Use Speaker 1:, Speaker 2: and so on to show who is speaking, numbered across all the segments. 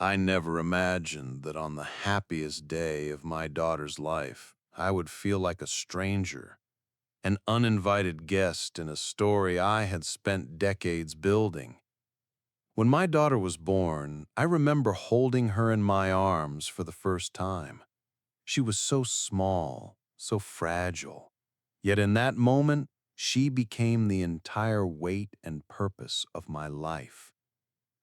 Speaker 1: I never imagined that on the happiest day of my daughter's life, I would feel like a stranger, an uninvited guest in a story I had spent decades building. When my daughter was born, I remember holding her in my arms for the first time. She was so small, so fragile. Yet in that moment, she became the entire weight and purpose of my life.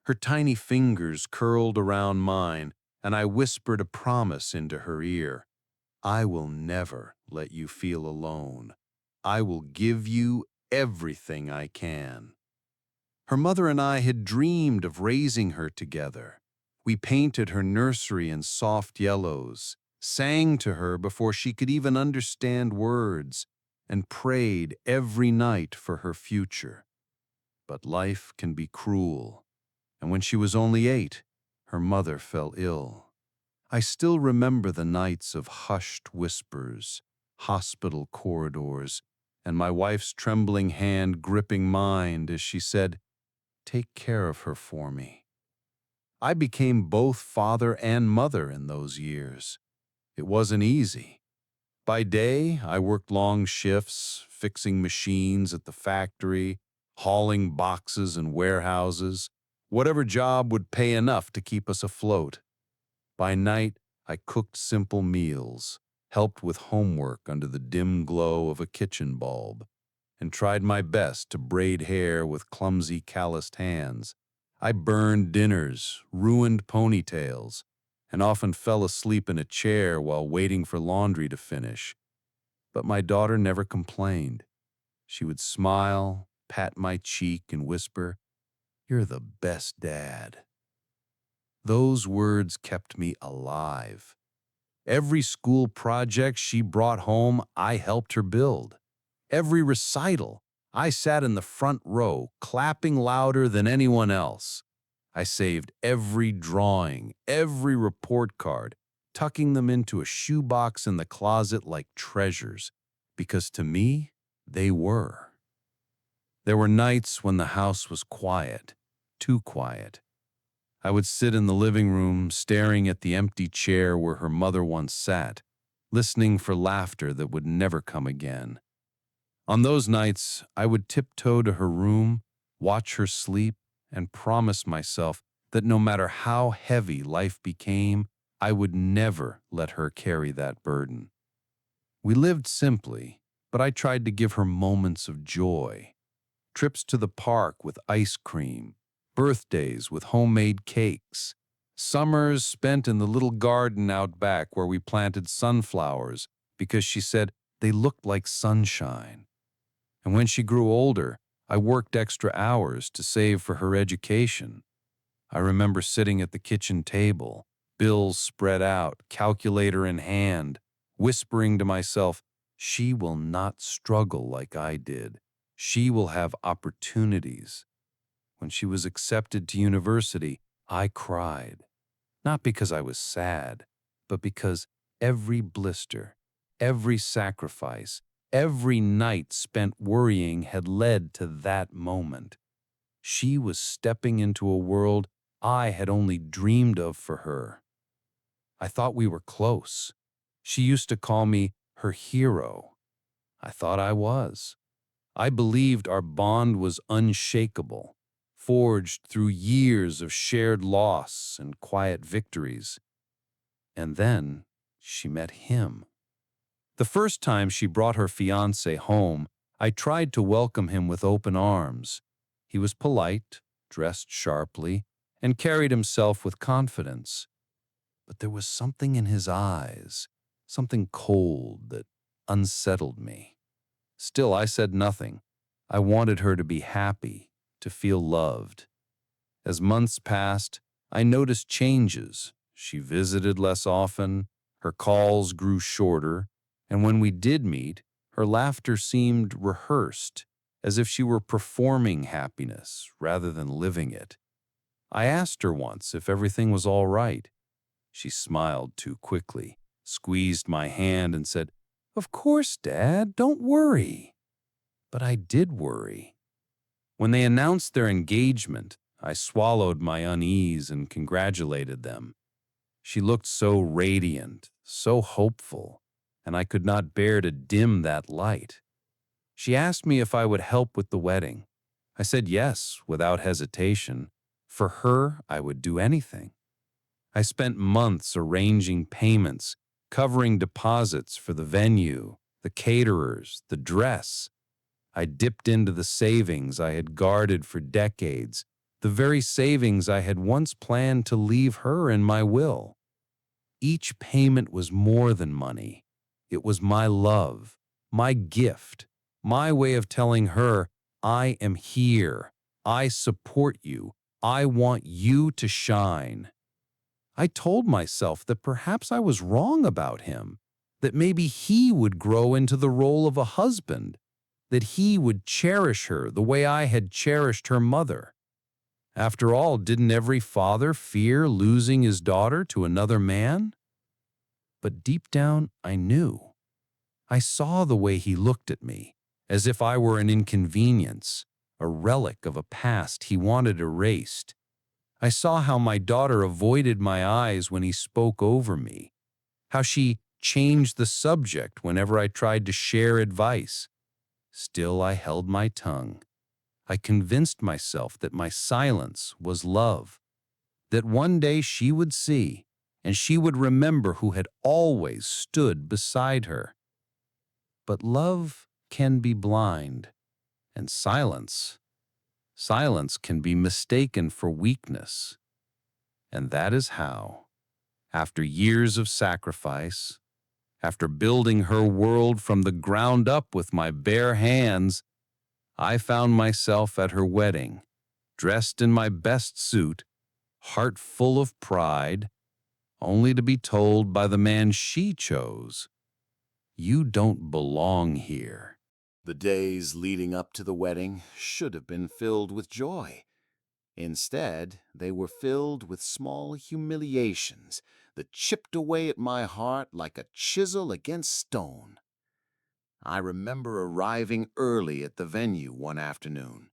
Speaker 1: Her tiny fingers curled around mine, and I whispered a promise into her ear. I will never let you feel alone. I will give you everything I can. Her mother and I had dreamed of raising her together. We painted her nursery in soft yellows, sang to her before she could even understand words, and prayed every night for her future. But life can be cruel, and when she was only 8, her mother fell ill. I still remember the nights of hushed whispers, hospital corridors, and my wife's trembling hand gripping mine as she said, "Take care of her for me." I became both father and mother in those years. It wasn't easy. By day, I worked long shifts, fixing machines at the factory, hauling boxes in warehouses, whatever job would pay enough to keep us afloat. By night, I cooked simple meals, helped with homework under the dim glow of a kitchen bulb, and tried my best to braid hair with clumsy, calloused hands. I burned dinners, ruined ponytails, and often fell asleep in a chair while waiting for laundry to finish. But my daughter never complained. She would smile, pat my cheek, and whisper, "You're the best dad." Those words kept me alive. Every school project she brought home, I helped her build. Every recital, I sat in the front row, clapping louder than anyone else. I saved every drawing, every report card, tucking them into a shoebox in the closet like treasures, because to me, they were. There were nights when the house was quiet, too quiet. I would sit in the living room, staring at the empty chair where her mother once sat, listening for laughter that would never come again. On those nights, I would tiptoe to her room, watch her sleep, and promise myself that no matter how heavy life became, I would never let her carry that burden. We lived simply, but I tried to give her moments of joy. Trips to the park with ice cream, birthdays with homemade cakes, summers spent in the little garden out back where we planted sunflowers because she said they looked like sunshine. And when she grew older, I worked extra hours to save for her education. I remember sitting at the kitchen table, bills spread out, calculator in hand, whispering to myself, "She will not struggle like I did. She will have opportunities." When she was accepted to university, I cried, not because I was sad, but because every blister, every sacrifice, every night spent worrying had led to that moment. She was stepping into a world I had only dreamed of for her. I thought we were close. She used to call me her hero. I thought I was. I believed our bond was unshakable, forged through years of shared loss and quiet victories. And then she met him. The first time she brought her fiancé home, I tried to welcome him with open arms. He was polite, dressed sharply, and carried himself with confidence. But there was something in his eyes, something cold that unsettled me. Still, I said nothing. I wanted her to be happy, to feel loved. As months passed, I noticed changes. She visited less often, her calls grew shorter, and when we did meet, her laughter seemed rehearsed, as if she were performing happiness rather than living it. I asked her once if everything was all right. She smiled too quickly, squeezed my hand, and said, "Of course, Dad, don't worry." But I did worry. When they announced their engagement, I swallowed my unease and congratulated them. She looked so radiant, so hopeful, and I could not bear to dim that light. She asked me if I would help with the wedding. I said yes, without hesitation. For her, I would do anything. I spent months arranging payments, covering deposits for the venue, the caterers, the dress. I dipped into the savings I had guarded for decades, the very savings I had once planned to leave her in my will. Each payment was more than money. It was my love, my gift, my way of telling her, I am here, I support you, I want you to shine. I told myself that perhaps I was wrong about him, that maybe he would grow into the role of a husband, that he would cherish her the way I had cherished her mother. After all, didn't every father fear losing his daughter to another man? But deep down, I knew. I saw the way he looked at me, as if I were an inconvenience, a relic of a past he wanted erased. I saw how my daughter avoided my eyes when he spoke over me, how she changed the subject whenever I tried to share advice. Still, I held my tongue. I convinced myself that my silence was love, that one day she would see, and she would remember who had always stood beside her. But love can be blind, and silence can be mistaken for weakness. And that is how, after years of sacrifice, after building her world from the ground up with my bare hands, I found myself at her wedding, dressed in my best suit, heart full of pride, only to be told by the man she chose, "You don't belong here."
Speaker 2: The days leading up to the wedding should have been filled with joy. Instead, they were filled with small humiliations that chipped away at my heart like a chisel against stone. I remember arriving early at the venue one afternoon.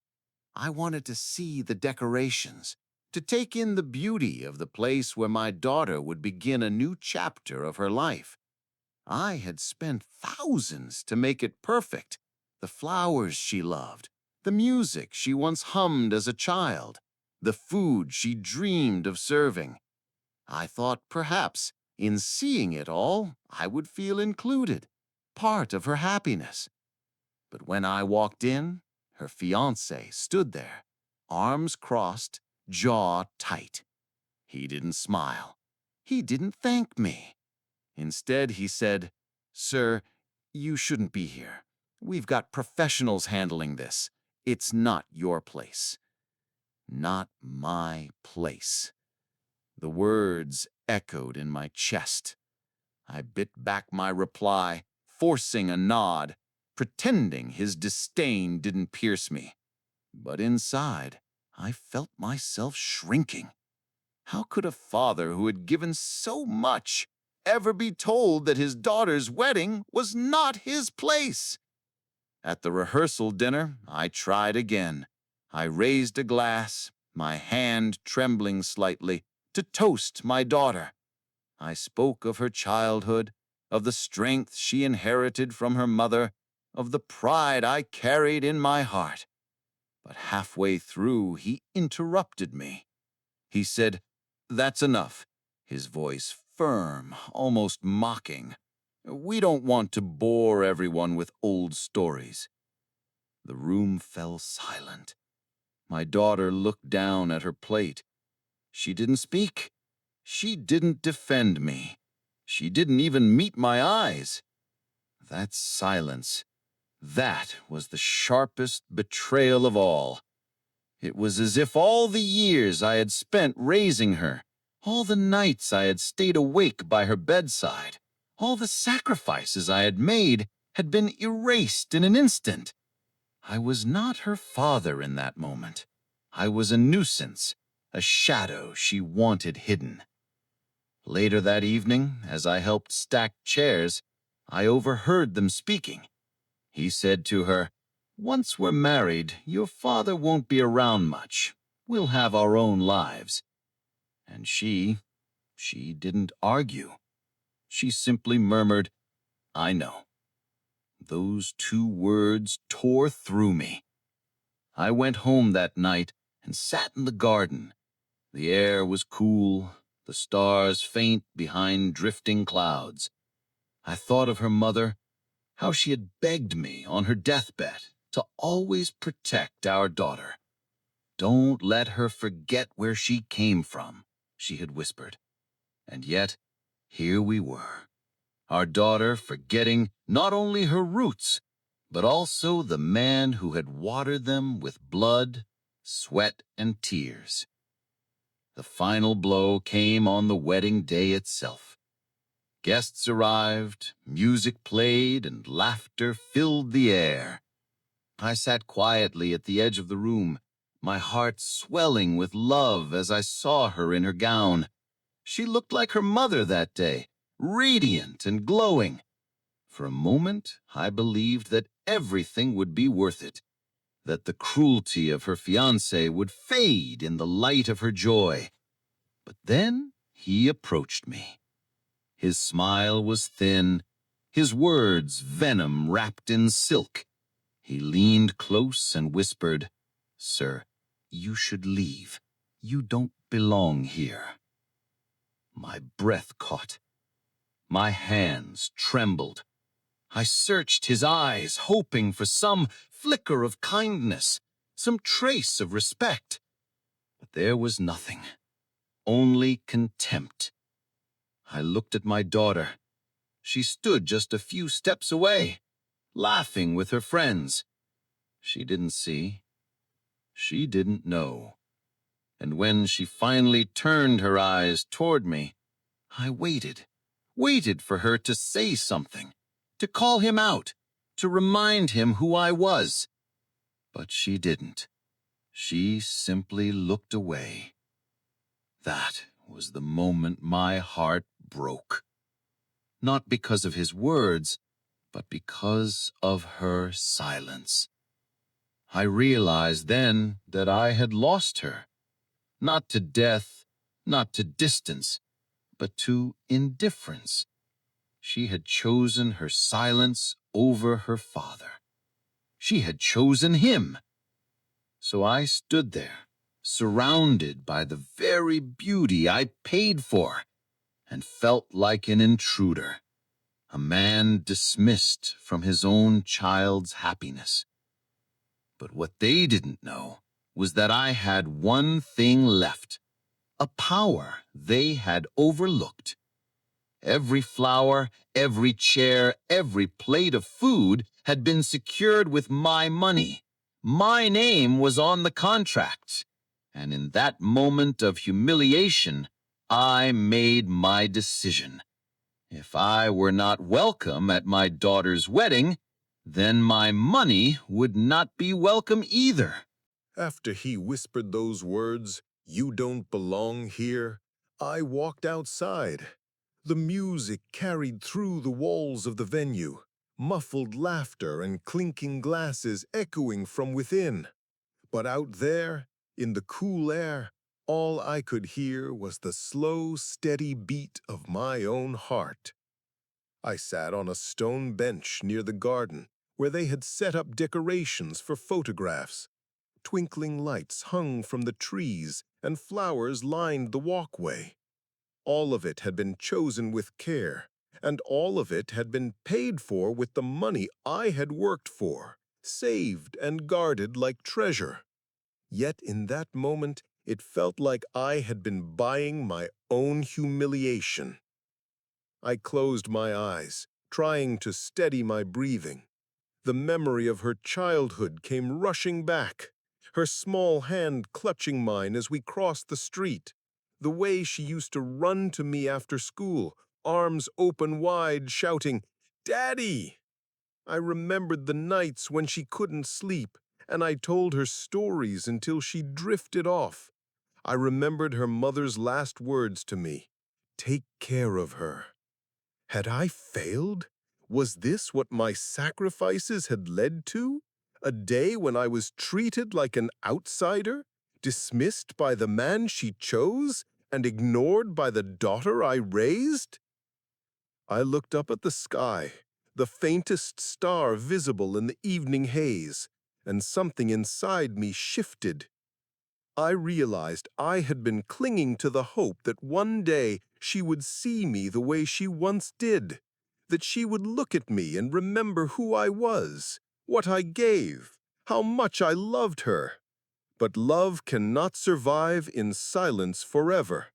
Speaker 2: I wanted to see the decorations, to take in the beauty of the place where my daughter would begin a new chapter of her life. I had spent thousands to make it perfect. The flowers she loved, the music she once hummed as a child, the food she dreamed of serving. I thought perhaps, in seeing it all, I would feel included, part of her happiness. But when I walked in, her fiancé stood there, arms crossed, jaw tight. He didn't smile. He didn't thank me. Instead, he said, "Sir, you shouldn't be here. We've got professionals handling this. It's not your place." Not my place. The words echoed in my chest. I bit back my reply, forcing a nod, pretending his disdain didn't pierce me. But inside, I felt myself shrinking. How could a father who had given so much ever be told that his daughter's wedding was not his place? At the rehearsal dinner, I tried again. I raised a glass, my hand trembling slightly, to toast my daughter. I spoke of her childhood, of the strength she inherited from her mother, of the pride I carried in my heart. But halfway through, he interrupted me. He said, "That's enough," his voice firm, almost mocking. "We don't want to bore everyone with old stories." The room fell silent. My daughter looked down at her plate. She didn't speak. She didn't defend me. She didn't even meet my eyes. That silence, that was the sharpest betrayal of all. It was as if all the years I had spent raising her, all the nights I had stayed awake by her bedside, all the sacrifices I had made had been erased in an instant. I was not her father in that moment. I was a nuisance, a shadow she wanted hidden. Later that evening, as I helped stack chairs, I overheard them speaking. He said to her, "Once we're married, your father won't be around much. We'll have our own lives. And she didn't argue. She simply murmured, I know. Those two words tore through me. I went home that night and sat in the garden. The air was cool, the stars faint behind drifting clouds. I thought of her mother, how she had begged me on her deathbed to always protect our daughter. Don't let her forget where she came from, she had whispered. And yet, here we were, our daughter forgetting not only her roots, but also the man who had watered them with blood, sweat, and tears. The final blow came on the wedding day itself. Guests arrived, music played, and laughter filled the air. I sat quietly at the edge of the room, my heart swelling with love as I saw her in her gown. She looked like her mother that day, radiant and glowing. For a moment, I believed that everything would be worth it, that the cruelty of her fiancé would fade in the light of her joy. But then he approached me. His smile was thin, his words venom wrapped in silk. He leaned close and whispered, Sir, you should leave. You don't belong here. My breath caught. My hands trembled. I searched his eyes, hoping for some flicker of kindness, some trace of respect. But there was nothing, only contempt. I looked at my daughter. She stood just a few steps away, laughing with her friends. She didn't see. She didn't know. And when she finally turned her eyes toward me, I waited for her to say something, to call him out, to remind him who I was. But she didn't. She simply looked away. That was the moment my heart broke. Not because of his words, but because of her silence. I realized then that I had lost her, not to death, not to distance, but to indifference. She had chosen her silence over her father. She had chosen him. So I stood there, surrounded by the very beauty I paid for, and felt like an intruder, a man dismissed from his own child's happiness. But what they didn't know was that I had one thing left, a power they had overlooked. Every flower, every chair, every plate of food had been secured with my money. My name was on the contract. And in that moment of humiliation, I made my decision. If I were not welcome at my daughter's wedding, then my money would not be welcome either.
Speaker 1: After he whispered those words, "You don't belong here," I walked outside. The music carried through the walls of the venue, muffled laughter and clinking glasses echoing from within. But out there, in the cool air, all I could hear was the slow, steady beat of my own heart. I sat on a stone bench near the garden, where they had set up decorations for photographs. Twinkling lights hung from the trees, and flowers lined the walkway. All of it had been chosen with care, and all of it had been paid for with the money I had worked for, saved and guarded like treasure. Yet in that moment, it felt like I had been buying my own humiliation. I closed my eyes, trying to steady my breathing. The memory of her childhood came rushing back, her small hand clutching mine as we crossed the street, the way she used to run to me after school, arms open wide, shouting, "Daddy!" I remembered the nights when she couldn't sleep, and I told her stories until she drifted off. I remembered her mother's last words to me, "Take care of her." Had I failed? Was this what my sacrifices had led to? A day when I was treated like an outsider?
Speaker 3: dismissed by the man she chose and ignored by the daughter I raised? I looked up at the sky, the faintest star visible in the evening haze, and something inside me shifted. I realized I had been clinging to the hope that one day she would see me the way she once did, that she would look at me and remember who I was, what I gave, how much I loved her. But love cannot survive in silence forever,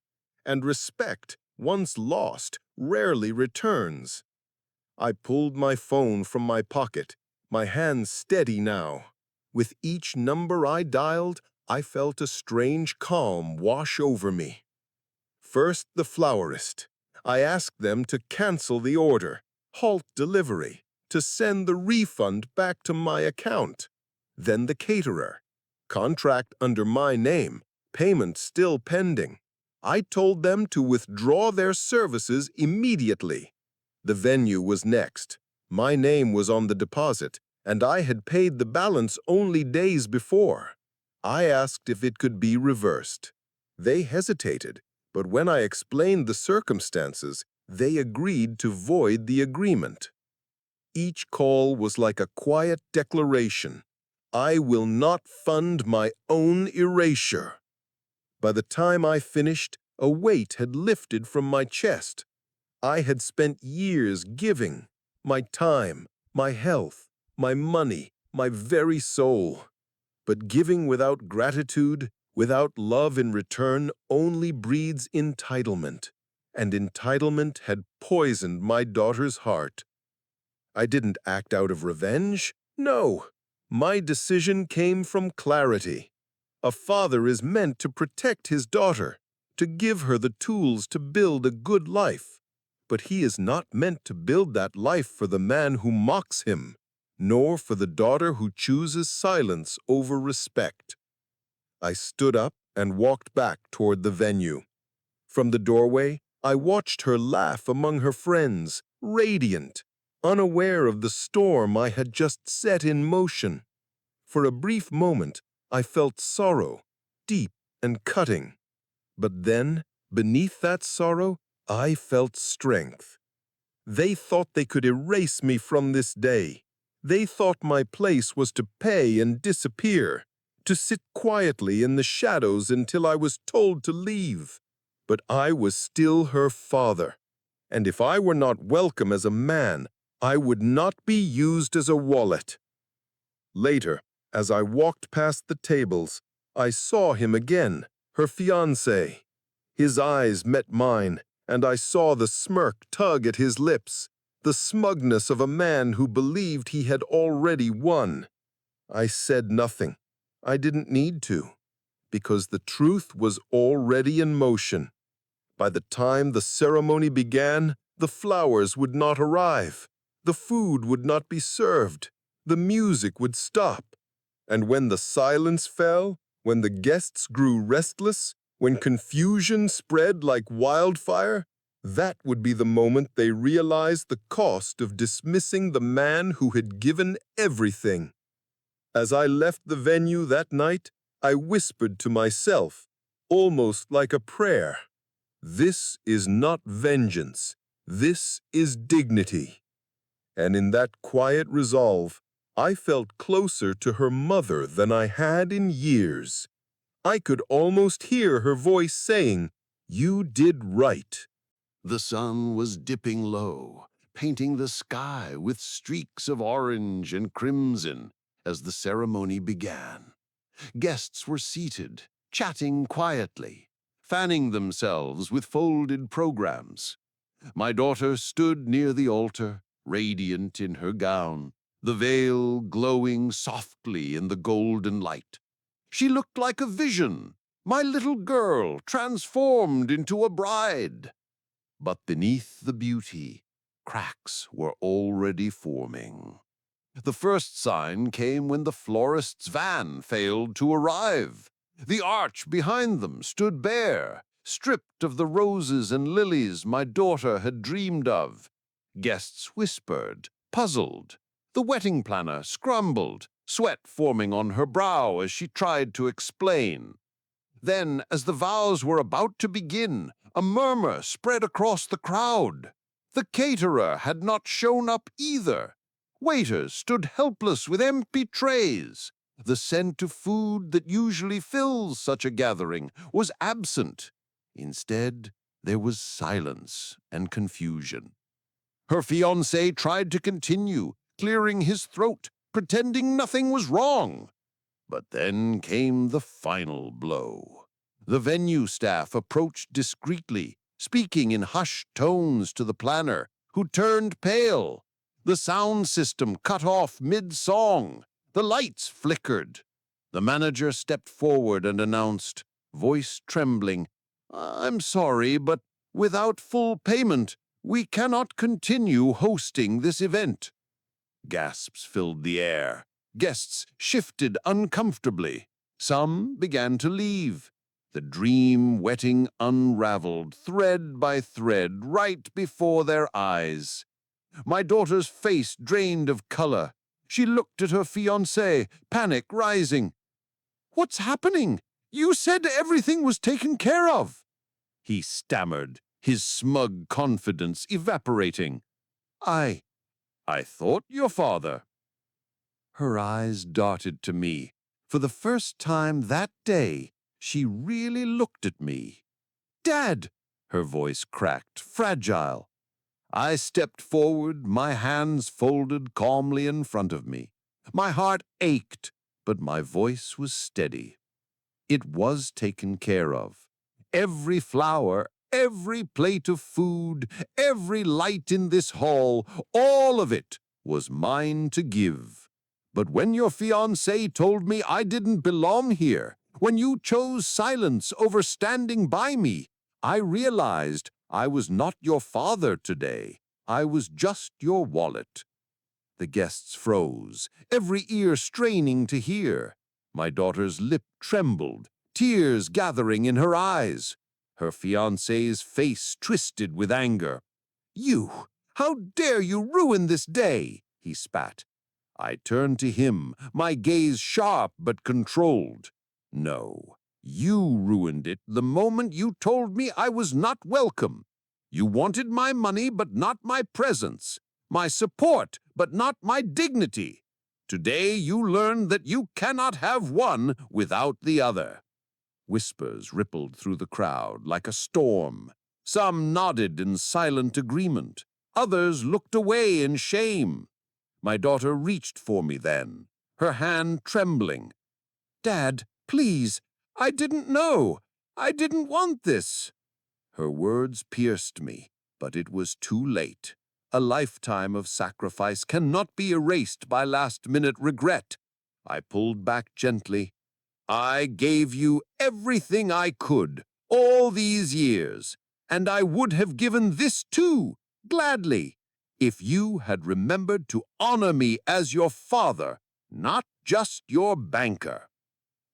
Speaker 3: and respect, once lost, rarely returns. I pulled my phone from my pocket, my hands steady now. With each number I dialed, I felt a strange calm wash over me. First, the florist. I asked them to cancel the order, halt delivery, to send the refund back to my account. Then the caterer. Contract under my name, payment still pending. I told them to withdraw their services immediately. The venue was next. My name was on the deposit, and I had paid the balance only days before. I asked if it could be reversed. They hesitated, but when I explained the circumstances, they agreed to void the agreement. Each call was like a quiet declaration. I will not fund my own erasure. By the time I finished, a weight had lifted from my chest. I had spent years giving, my time, my health, my money, my very soul. But giving without gratitude, without love in return, only breeds entitlement. And entitlement had poisoned my daughter's heart. I didn't act out of revenge. No, my decision came from clarity. A father is meant to protect his daughter, to give her the tools to build a good life. But he is not meant to build that life for the man who mocks him, nor for the daughter who chooses silence over respect. I stood up and walked back toward the venue. From the doorway, I watched her laugh among her friends, radiant, unaware of the storm I had just set in motion. For a brief moment, I felt sorrow, deep and cutting. But then, beneath that sorrow, I felt strength. They thought they could erase me from this day. They thought my place was to pay and disappear, to sit quietly in the shadows until I was told to leave. But I was still her father, and if I were not welcome as a man, I would not be used as a wallet. Later, as I walked past the tables, I saw him again, her fiancé. His eyes met mine, and I saw the smirk tug at his lips, the smugness of a man who believed he had already won. I said nothing. I didn't need to, because the truth was already in motion. By the time the ceremony began, the flowers would not arrive, the food would not be served, the music would stop. And when the silence fell, when the guests grew restless, when confusion spread like wildfire, that would be the moment they realized the cost of dismissing the man who had given everything. As I left the venue that night, I whispered to myself, almost like a prayer, "This is not vengeance. This is dignity." And in that quiet resolve, I felt closer to her mother than I had in years. I could almost hear her voice saying, "You did right."
Speaker 1: The sun was dipping low, painting the sky with streaks of orange and crimson as the ceremony began. Guests were seated, chatting quietly, fanning themselves with folded programs. My daughter stood near the altar, radiant in her gown, the veil glowing softly in the golden light. She looked like a vision, my little girl transformed into a bride. But beneath the beauty, cracks were already forming. The first sign came when the florist's van failed to arrive. The arch behind them stood bare, stripped of the roses and lilies my daughter had dreamed of. Guests whispered, puzzled. The wedding planner scrambled, sweat forming on her brow as she tried to explain. Then, as the vows were about to begin, a murmur spread across the crowd. The caterer had not shown up either. Waiters stood helpless with empty trays. The scent of food that usually fills such a gathering was absent. Instead, there was silence and confusion. Her fiancé tried to continue, clearing his throat, pretending nothing was wrong. But then came the final blow. The venue staff approached discreetly, speaking in hushed tones to the planner, who turned pale. The sound system cut off mid-song. The lights flickered. The manager stepped forward and announced, voice trembling, "I'm sorry, but without full payment, we cannot continue hosting this event." Gasps filled the air. Guests shifted uncomfortably. Some began to leave. The dream wedding unraveled thread by thread right before their eyes. My daughter's face drained of color. She looked at her fiancé, panic rising. "What's happening? You said everything was taken care of." He stammered, his smug confidence evaporating. I thought your father." Her eyes darted to me. For the first time that day, she really looked at me. "Dad!" Her voice cracked, fragile. I stepped forward, my hands folded calmly in front of me. My heart ached, but my voice was steady. It was taken care of. Every flower, every plate of food, every light in this hall, all of it was mine to give. But when your fiancé told me I didn't belong here, when you chose silence over standing by me, I realized I was not your father today. I was just your wallet. The guests froze, every ear straining to hear. My daughter's lip trembled, tears gathering in her eyes. Her fiancé's face twisted with anger. "You! How dare you ruin this day?" he spat. I turned to him, my gaze sharp but controlled. "No, you ruined it the moment you told me I was not welcome. You wanted my money but not my presence, my support but not my dignity. Today you learned that you cannot have one without the other." Whispers rippled through the crowd like a storm. Some nodded in silent agreement. Others looked away in shame. My daughter reached for me then, her hand trembling. "Dad, please, I didn't know. I didn't want this." Her words pierced me, but it was too late. A lifetime of sacrifice cannot be erased by last-minute regret. I pulled back gently. "I gave you everything I could, all these years, and I would have given this too, gladly, if you had remembered to honor me as your father, not just your banker."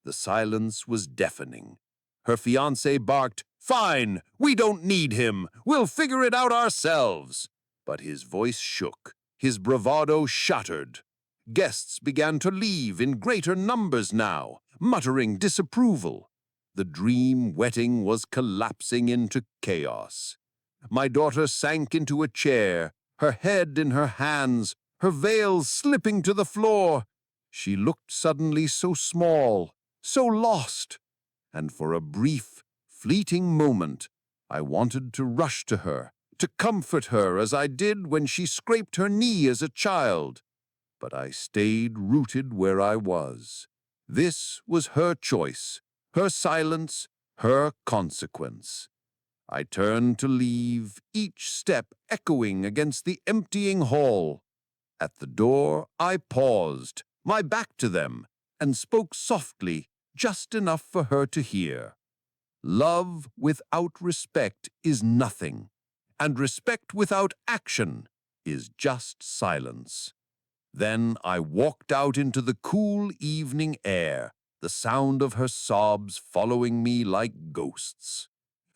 Speaker 1: The silence was deafening. Her fiancé barked, "Fine, we don't need him. We'll figure it out ourselves." But his voice shook, his bravado shattered. Guests began to leave in greater numbers now, muttering disapproval. The dream wedding was collapsing into chaos. My daughter sank into a chair, her head in her hands, her veil slipping to the floor. She looked suddenly so small, so lost, and for a brief, fleeting moment, I wanted to rush to her, to comfort her as I did when she scraped her knee as a child. But I stayed rooted where I was. This was her choice, her silence, her consequence. I turned to leave, each step echoing against the emptying hall. At the door, I paused, my back to them, and spoke softly, just enough for her to hear. Love without respect is nothing, and respect without action is just silence. Then I walked out into the cool evening air, the sound of her sobs following me like ghosts.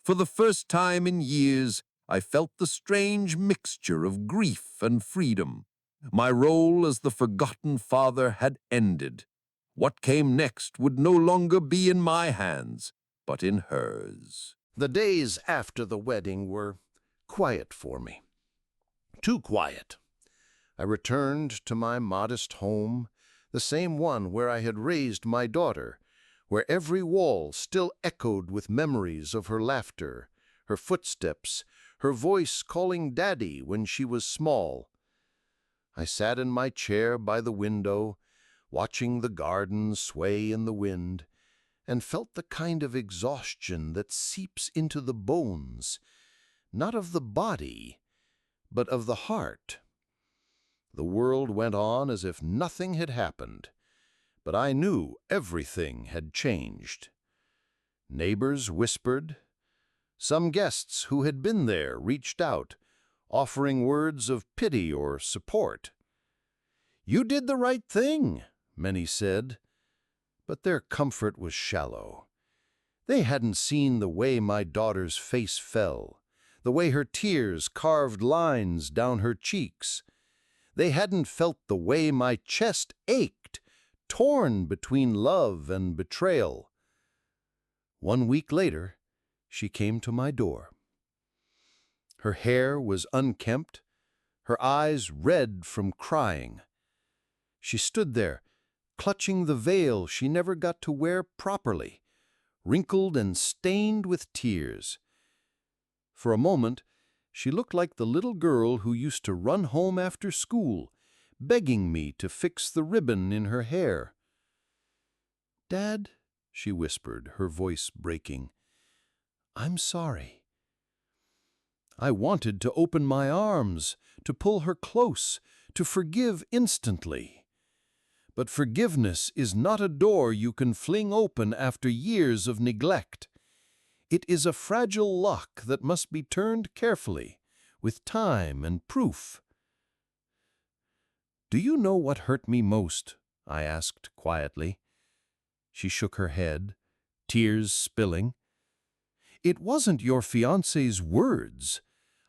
Speaker 1: For the first time in years, I felt the strange mixture of grief and freedom. My role as the forgotten father had ended. What came next would no longer be in my hands.
Speaker 3: but in hers.
Speaker 2: The days after the wedding were quiet for me. Too quiet. I returned to my modest home, the same one where I had raised my daughter, where every wall still echoed with memories of her laughter, her footsteps, her voice calling Daddy when she was small. I sat in my chair by the window, watching the garden sway in the wind, and felt the kind of exhaustion that seeps into the bones, not of the body, but of the heart. The world went on as if nothing had happened, but I knew everything had changed. Neighbors whispered. Some guests who had been there reached out, offering words of pity or support. "You did the right thing," many said, but their comfort was shallow. They hadn't seen the way my daughter's face fell, the way her tears carved lines down her cheeks. They hadn't felt the way my chest ached, torn between love and betrayal. 1 week later, she came to my door. Her hair was unkempt, her eyes red from crying. She stood there, clutching the veil she never got to wear properly, wrinkled and stained with tears. For a moment, she looked like the little girl who used to run home after school, begging me to fix the ribbon in her hair. "Dad," she whispered, her voice breaking, "I'm sorry." I wanted to open my arms, to pull her close, to forgive instantly. But forgiveness is not a door you can fling open after years of neglect. It is a fragile lock that must be turned carefully, with time and proof. "Do you know what hurt me most?" I asked quietly. She shook her head, tears spilling. "It wasn't your fiancé's words.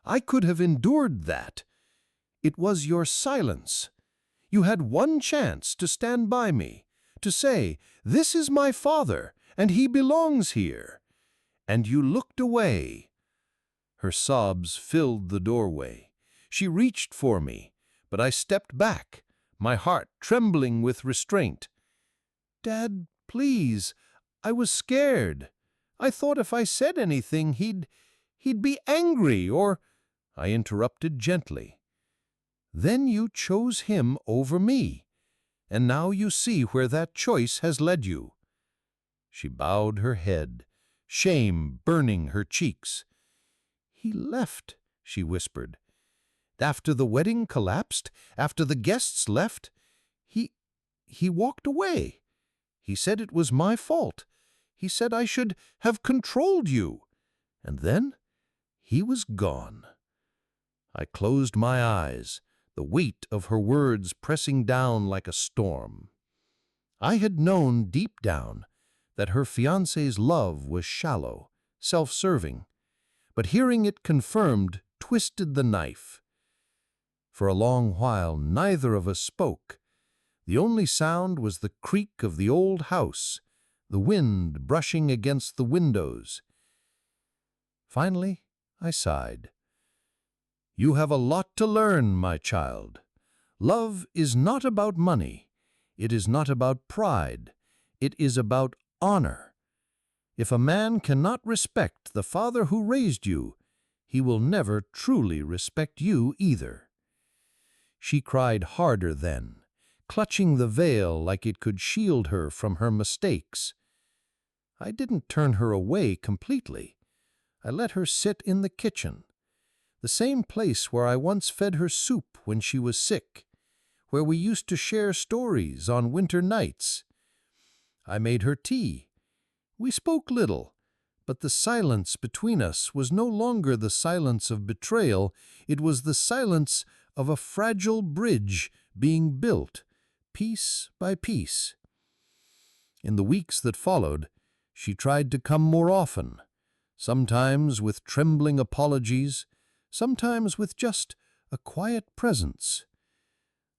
Speaker 2: I could have endured that. It was your silence. You had one chance to stand by me, to say, 'This is my father, and he belongs here.' And you looked away." Her sobs filled the doorway. She reached for me, but I stepped back, my heart trembling with restraint. "Dad, please, I was scared. I thought if I said anything, he'd be angry, or—" I interrupted gently. "Then you chose him over me, and now you see where that choice has led you." She bowed her head, shame burning her cheeks. "He left," she whispered. "After the wedding collapsed, after the guests left, he walked away. He said it was my fault. He said I should have controlled you. And then he was gone." I closed my eyes, the weight of her words pressing down like a storm. I had known deep down that her fiancé's love was shallow, self-serving, but hearing it confirmed twisted the knife. For a long while, neither of us spoke. The only sound was the creak of the old house, the wind brushing against the windows. Finally, I sighed. "You have a lot to learn, my child. Love is not about money. It is not about pride. It is about honor. If a man cannot respect the father who raised you, he will never truly respect you either." She cried harder then, clutching the veil like it could shield her from her mistakes. I didn't turn her away completely. I let her sit in the kitchen, the same place where I once fed her soup when she was sick, where we used to share stories on winter nights. I made her tea. We spoke little, but the silence between us was no longer the silence of betrayal. It was the silence of a fragile bridge being built, piece by piece. In the weeks that followed, she tried to come more often, sometimes with trembling apologies, sometimes with just a quiet presence.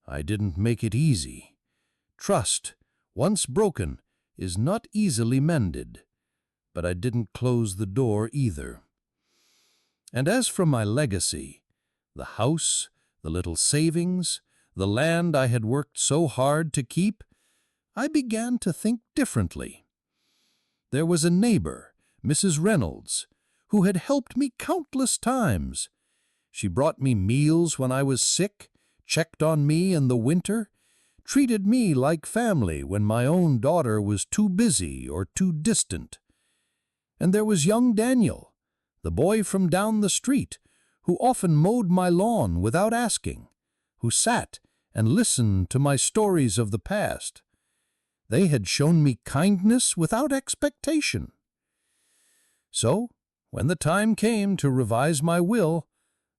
Speaker 2: I didn't make it easy. Trust, once broken, is not easily mended.
Speaker 4: but I didn't close the door either. And as for my legacy, the house, the little savings, the land I had worked so hard to keep, I began to think differently. There was a neighbor, Mrs. Reynolds, who had helped me countless times. She brought me meals when I was sick, checked on me in the winter, treated me like family when my own daughter was too busy or too distant. And there was young Daniel, the boy from down the street, who often mowed my lawn without asking, who sat and listened to my stories of the past. They had shown me kindness without expectation. So, when the time came to revise my will,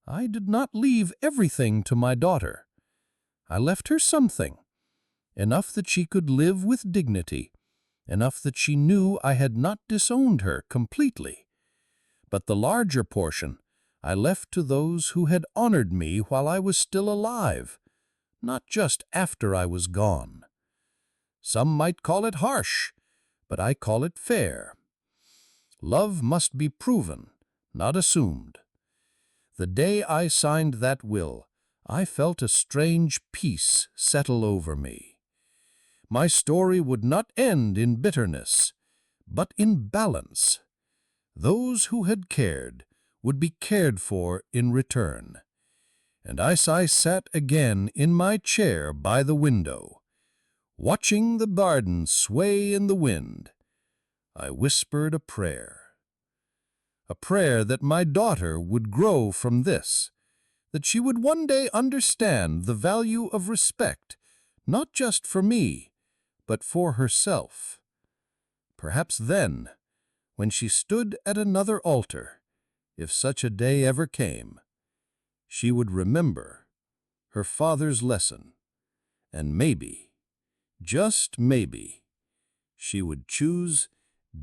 Speaker 4: I did not leave everything to my daughter. I left her something, enough that she could live with dignity, enough that she knew I had not disowned her completely. But the larger portion I left to those who had honored me while I was still alive, not just after I was gone. Some might call it harsh, but I call it fair. Love must be proven, not assumed. The day I signed that will, I felt a strange peace settle over me. My story would not end in bitterness, but in balance. Those who had cared would be cared for in return. And as I sat again in my chair by the window, watching the garden sway in the wind, I whispered a prayer that my daughter would grow from this, that she would one day understand the value of respect, not just for me, but for herself. Perhaps then, when she stood at another altar, if such a day ever came, she would remember her father's lesson, and maybe, just maybe, she would choose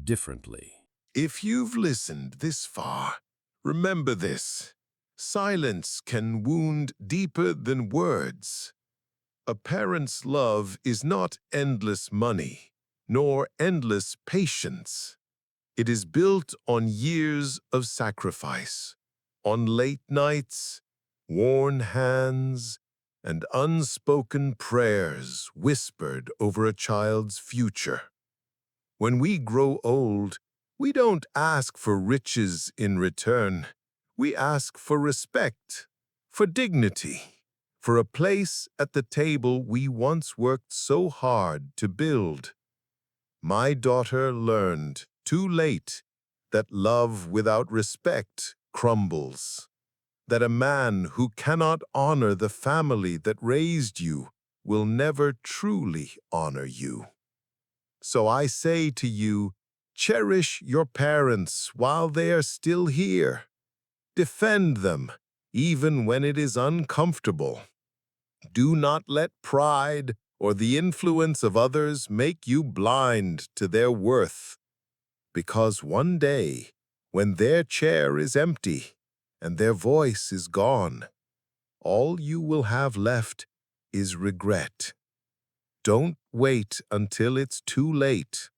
Speaker 4: differently.
Speaker 3: If you've listened this far, remember this. Silence can wound deeper than words. A parent's love is not endless money, nor endless patience. It is built on years of sacrifice, on late nights, worn hands, and unspoken prayers whispered over a child's future. When we grow old, we don't ask for riches in return. We ask for respect, for dignity, for a place at the table we once worked so hard to build. My daughter learned, too late, that love without respect crumbles, that a man who cannot honor the family that raised you will never truly honor you. So I say to you, cherish your parents while they are still here. Defend them, even when it is uncomfortable. Do not let pride or the influence of others make you blind to their worth. Because one day, when their chair is empty and their voice is gone, all you will have left is regret. Don't wait until it's too late.